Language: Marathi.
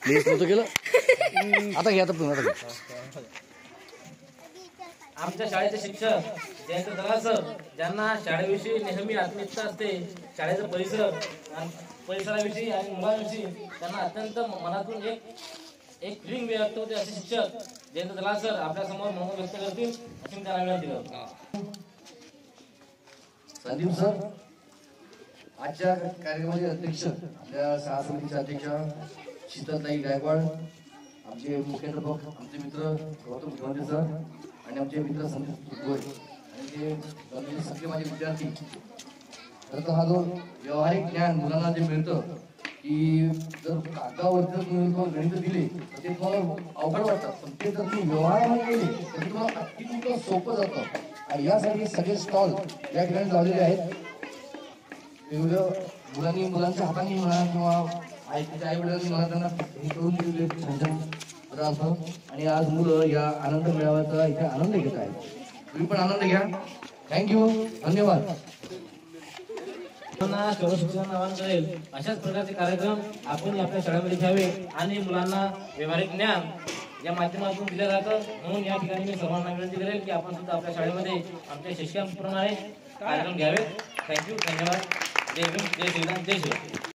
प्लीज नव्हतं केलं. आता घ्या आता आमच्या शाळेचे शिक्षक जयंत दलाल सर, ज्यांना शाळेविषयी नेहमी आत्मीयता असते, शाळेचा परिसराविषयी आणि मुलांविषयी त्यांना अत्यंत मनातून एक फिलिंग व्यक्त होते, असे शिक्षक जयंत दलाल सर आपल्या समोर मत व्यक्त करतील अशी त्यांना विनंती करतो. संदीप सर, आजच्या कार्यक्रमाचे अध्यक्ष, आपल्या शाळा समितीचे अध्यक्ष शीतलताई गायकवाड, आमचे मुख्याध्यापक, आमचे मित्र गौतम गोंदे सर आणि आमचे मित्र संदीप गोय आणि ते सगळे माझे विद्यार्थी. तर हा जो व्यावहारिक ज्ञान मुलांना जे मिळतं की जर कागदावर जर तुम्ही गणित दिले तर ते तुम्हाला अवघड वाटतात, पण ते जर तुम्ही व्यवहारामध्ये गेले तर ते तुम्हाला अतिशय सोपं जातं. आणि यासाठी सगळे स्टॉल या ठिकाणी लावलेले आहेत. वेगवेगळ्या मुलांच्या हाताने म्हणा किंवा आईच्या आई वडिलांनी मला त्यांना हे करून दिलेले छान छान पदार्थ. आणि आज मुलं या आनंद मेळाव्याचा इथे आनंद घेत आहेत. तुम्ही पण आनंद घ्या. थँक्यू, धन्यवाद. शिक्षणाला आवाहन करेल अशाच प्रकारचे कार्यक्रम आपण आपल्या शाळेमध्ये घ्यावे आणि मुलांना व्यवहारिक ज्ञान या माध्यमातून दिलं जातं. म्हणून या ठिकाणी मी सर्वांना विनंती करेल की आपण सुद्धा आपल्या शाळेमध्ये आमच्या शिक्षकांप्रमाणे कार्यक्रम घ्यावे. थँक्यू, धन्यवाद. जय भीम, जय श्रीराम, जय श्री.